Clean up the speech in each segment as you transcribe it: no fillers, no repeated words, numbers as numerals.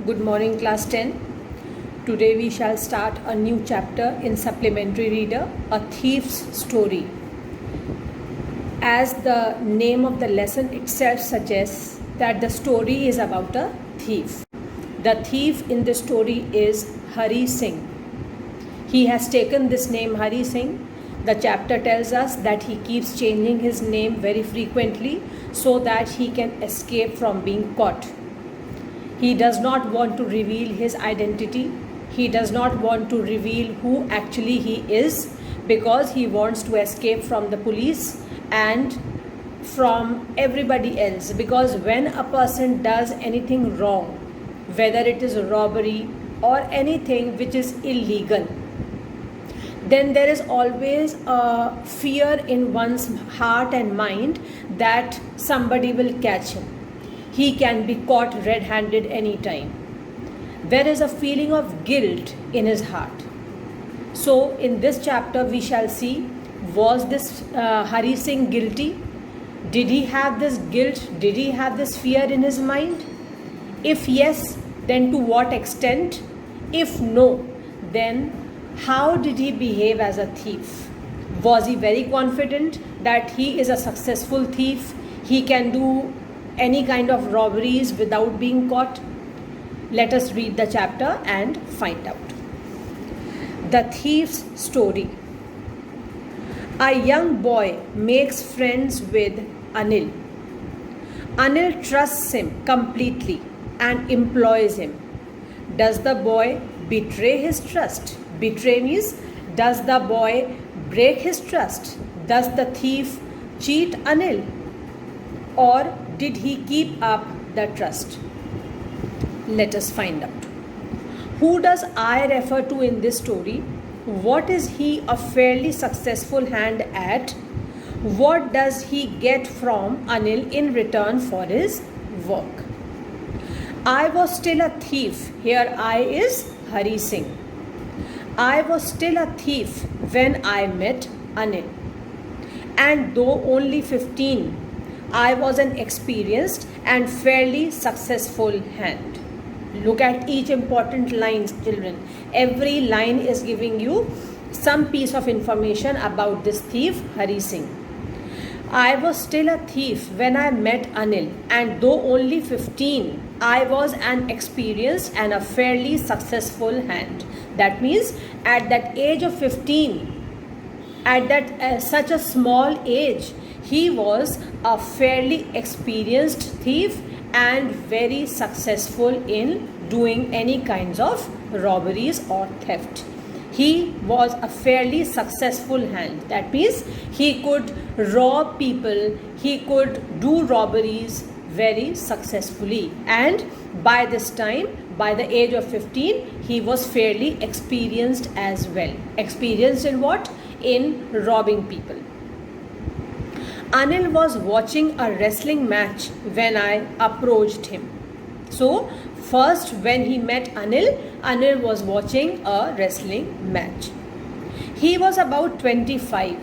Good morning, class 10. Today we shall start a new chapter in Supplementary Reader, A Thief's Story. As the name of the lesson itself suggests that the story is about a thief. The thief in the story is Hari Singh. He has taken this name Hari Singh. The chapter tells us that he keeps changing his name very frequently so that he can escape from being caught. He does not want to reveal his identity. He does not want to reveal who actually he is because he wants to escape from the police and from everybody else. Because when a person does anything wrong, whether it is a robbery or anything which is illegal, then there is always a fear in one's heart and mind that somebody will catch him. He can be caught red-handed anytime. There is a feeling of guilt in his heart. So in this chapter we shall see, was this Hari Singh guilty? Did he have this guilt? Did he have this fear in his mind? If yes, then to what extent? If no, then how did he behave as a thief? Was he very confident that he is a successful thief? He can do any kind of robberies without being caught? Let us read the chapter and find out. The Thief's Story. A young boy makes friends with Anil. Anil trusts him completely and employs him. Does the boy betray his trust? Betray means, does the boy break his trust? Does the thief cheat Anil? Or did he keep up the trust? Let us find out. Who does I refer to in this story? What is he a fairly successful hand at? What does he get from Anil in return for his work? I was still a thief. Here I is Hari Singh. I was still a thief when I met Anil. And though only 15, I was an experienced and fairly successful hand. Look at each important line, children. Every line is giving you some piece of information about this thief, Hari Singh. I was still a thief when I met Anil, and though only 15, I was an experienced and a fairly successful hand. That means at that age of 15, at that such a small age, he was a fairly experienced thief and very successful in doing any kinds of robberies or theft. He was a fairly successful hand. That means he could rob people, he could do robberies very successfully. And by this time, by the age of 15, he was fairly experienced as well. Experienced in what? In robbing people. Anil was watching a wrestling match when I approached him. So, first when he met Anil, Anil was watching a wrestling match. He was about 25,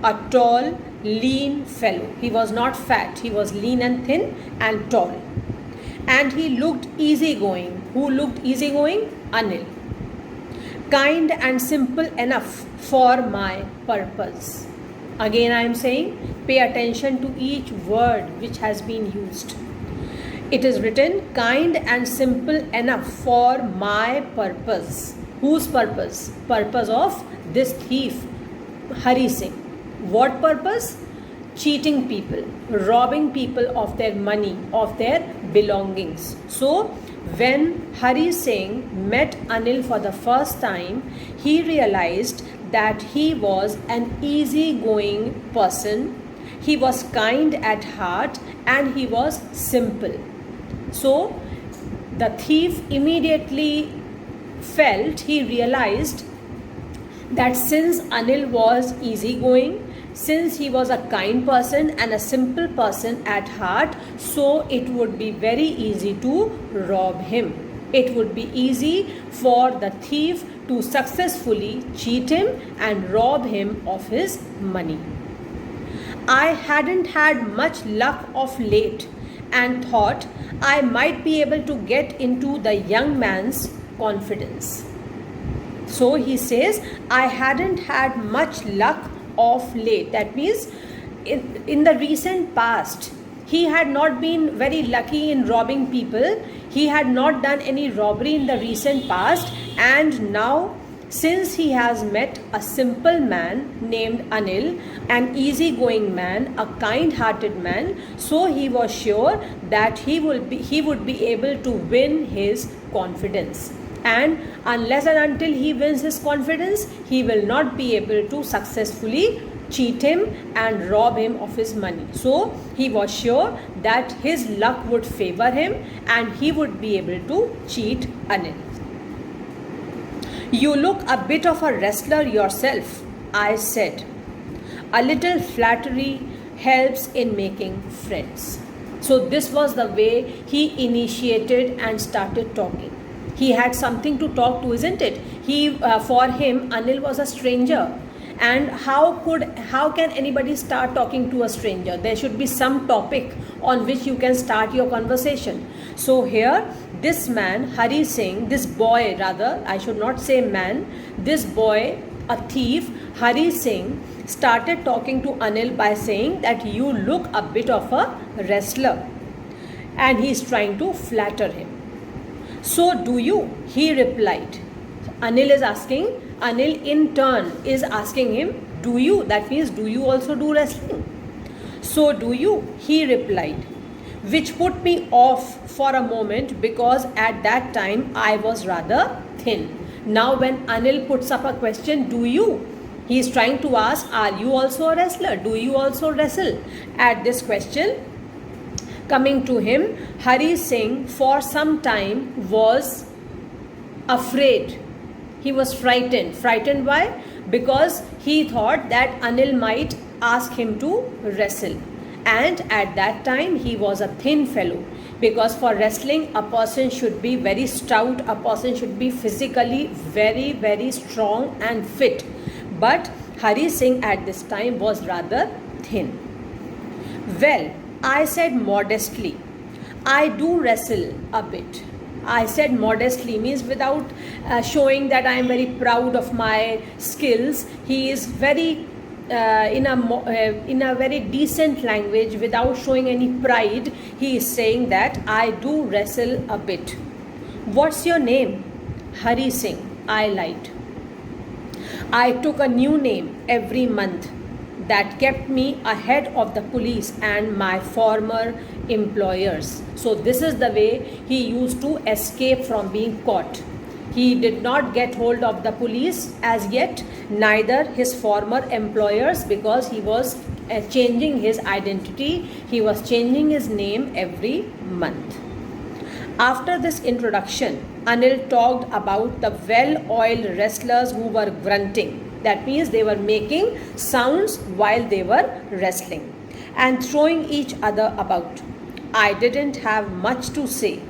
a tall, lean fellow. He was not fat, he was lean and thin and tall. And he looked easygoing. Who looked easygoing? Anil. Kind and simple enough for my purpose. Again I am saying, pay attention to each word which has been used. It is written, kind and simple enough for my purpose. Whose purpose? Purpose of this thief, Hari Singh. What purpose? Cheating people, robbing people of their money, of their belongings. So, when Hari Singh met Anil for the first time, he realized that he was an easygoing person, he was kind at heart, and he was simple. So, the thief immediately he realized that since Anil was easygoing, since he was a kind person and a simple person at heart, so it would be very easy to rob him. It would be easy for the thief to successfully cheat him and rob him of his money. I hadn't had much luck of late and thought I might be able to get into the young man's confidence. So he says, I hadn't had much luck of late. That means in the recent past, he had not been very lucky in robbing people. He had not done any robbery in the recent past, and now since he has met a simple man named Anil, an easygoing man, a kind-hearted man, so he was sure that he would be able to win his confidence. And unless and until he wins his confidence, he will not be able to successfully cheat him and rob him of his money. So he was sure that his luck would favor him and he would be able to cheat Anil. You look a bit of a wrestler yourself, I said. A little flattery helps in making friends. So this was the way he initiated and started talking. He had something to talk to, isn't it? For him, Anil was a stranger. And how can anybody start talking to a stranger? There should be some topic on which you can start your conversation. So here, this man, Hari Singh, this boy rather, I should not say man, this boy, a thief, Hari Singh, started talking to Anil by saying that you look a bit of a wrestler. And he is trying to flatter him. So do you? He replied. Anil is asking, Anil in turn is asking him, do you? That means, do you also do wrestling? So do you? He replied, which put me off for a moment because at that time I was rather thin. Now when Anil puts up a question, do you? He is trying to ask, are you also a wrestler? Do you also wrestle? At this question coming to him, Hari Singh for some time was afraid. He was frightened. Frightened why? Because he thought that Anil might ask him to wrestle. And at that time he was a thin fellow. Because for wrestling a person should be very stout. A person should be physically very, very strong and fit. But Hari Singh at this time was rather thin. Well, I said modestly, I do wrestle a bit. I said modestly means without showing that I am very proud of my skills. He is very in a very decent language without showing any pride. He is saying that I do wrestle a bit. What's your name? Hari Singh. I lied. I took a new name every month that kept me ahead of the police and my former employers. So this is the way he used to escape from being caught. He did not get hold of the police as yet, neither his former employers, because he was changing his identity. He was changing his name every month. After this introduction, Anil talked about the well-oiled wrestlers who were grunting. That means they were making sounds while they were wrestling and throwing each other about. I didn't have much to say.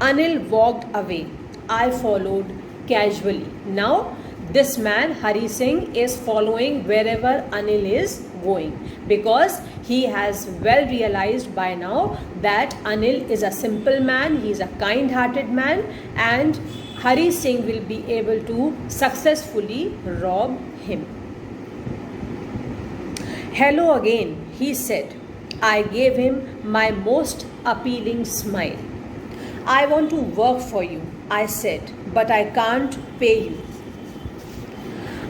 Anil walked away. I followed casually. Now this man Hari Singh is following wherever Anil is going because he has well realized by now that Anil is a simple man, he is a kind-hearted man, and Hari Singh will be able to successfully rob him. Hello again, he said. I gave him my most appealing smile. I want to work for you, I said, but I can't pay you.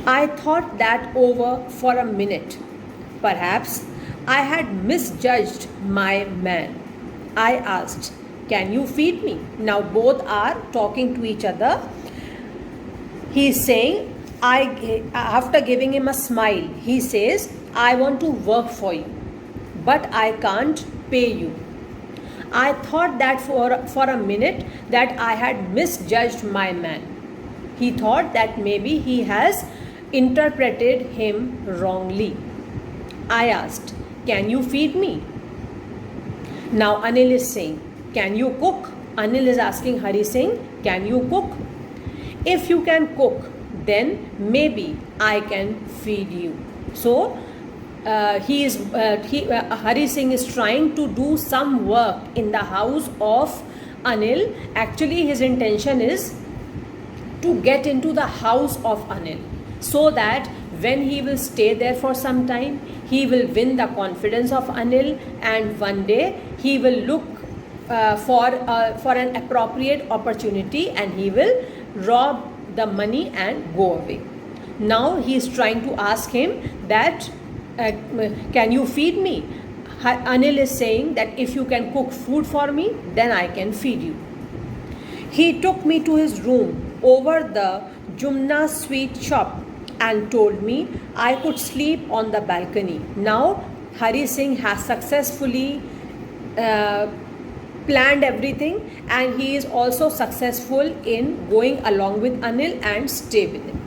I thought that over for a minute. Perhaps I had misjudged my man. I asked, can you feed me? Now both are talking to each other. He is saying, after giving him a smile, he says, I want to work for you, but I can't pay you. I thought that for a minute that I had misjudged my man. He thought that maybe he has interpreted him wrongly. I asked, can you feed me? Now Anil is saying, can you cook? Anil is asking Hari Singh, can you cook? If you can cook, then maybe I can feed you. So Hari Singh is trying to do some work in the house of Anil. Actually, his intention is to get into the house of Anil, so that when he will stay there for some time, he will win the confidence of Anil, and one day he will look for an appropriate opportunity and he will rob the money and go away. Now he is trying to ask him that can you feed me? Anil is saying that if you can cook food for me, then I can feed you. He took me to his room over the Jumna sweet shop and told me I could sleep on the balcony. Now Hari Singh has successfully planned everything, and he is also successful in going along with Anil and stay with him.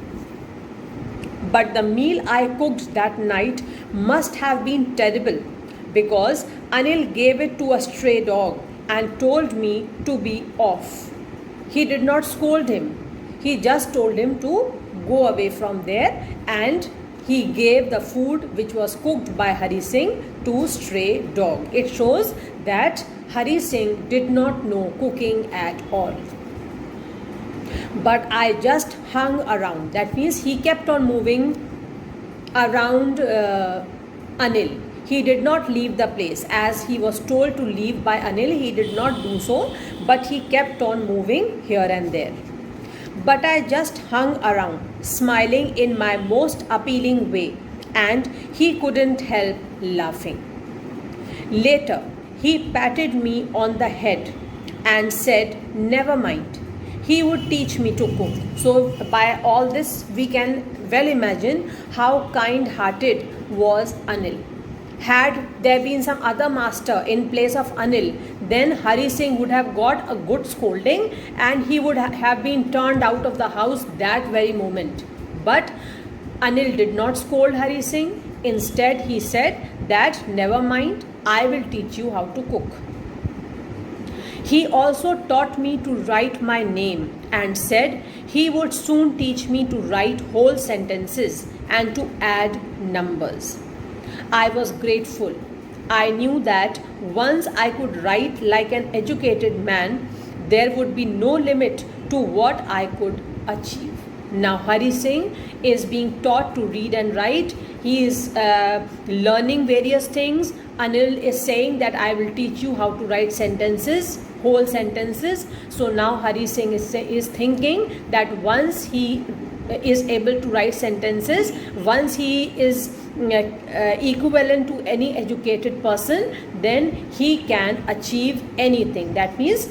But the meal I cooked that night must have been terrible, because Anil gave it to a stray dog and told me to be off. He did not scold him. He just told him to go away from there, and he gave the food which was cooked by Hari Singh to stray dog. It shows that Hari Singh did not know cooking at all. But I just hung around. That means he kept on moving around Anil. He did not leave the place. As he was told to leave by Anil, he did not do so, but he kept on moving here and there. But I just hung around, smiling in my most appealing way, and he couldn't help laughing. Later, he patted me on the head and said, "Never mind, he would teach me to cook." So by all this, we can well imagine how kind-hearted was Anil. Had there been some other master in place of Anil, then Hari Singh would have got a good scolding and he would have been turned out of the house that very moment. But Anil did not scold Hari Singh. Instead, he said that, "Never mind, I will teach you how to cook." He also taught me to write my name and said he would soon teach me to write whole sentences and to add numbers. I was grateful. I knew that once I could write like an educated man, there would be no limit to what I could achieve. Now Hari Singh is being taught to read and write. He is learning various things. Anil is saying that I will teach you how to write sentences, whole sentences. So now Hari Singh is thinking that once he is able to write sentences, once he is equivalent to any educated person, then he can achieve anything. That means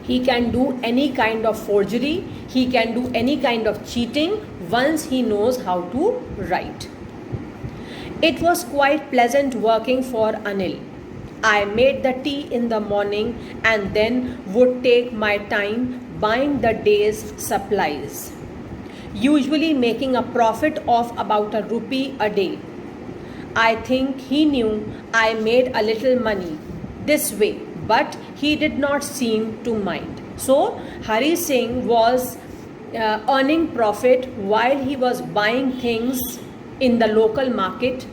he can do any kind of forgery, he can do any kind of cheating once he knows how to write. It was quite pleasant working for Anil. I made the tea in the morning and then would take my time buying the day's supplies, usually making a profit of about ₹1 a day. I think he knew I made a little money this way, but he did not seem to mind. So Hari Singh was earning profit while he was buying things in the local market.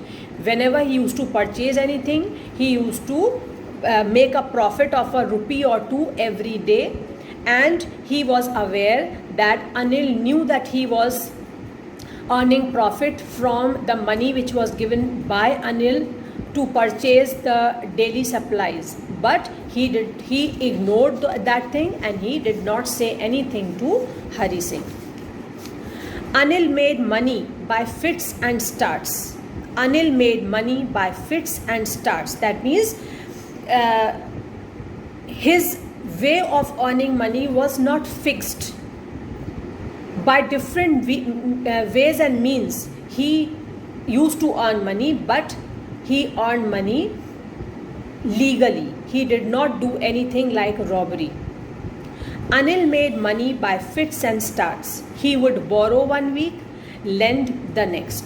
Whenever he used to purchase anything, he used to make a profit of ₹1 or ₹2 every day. And he was aware that Anil knew that he was earning profit from the money which was given by Anil to purchase the daily supplies. But he ignored that thing and he did not say anything to Hari Singh. Anil made money by fits and starts. Anil made money by fits and starts. That means his way of earning money was not fixed. By different ways and means, he used to earn money, but he earned money legally. He did not do anything like robbery. Anil made money by fits and starts. He would borrow one week, lend the next.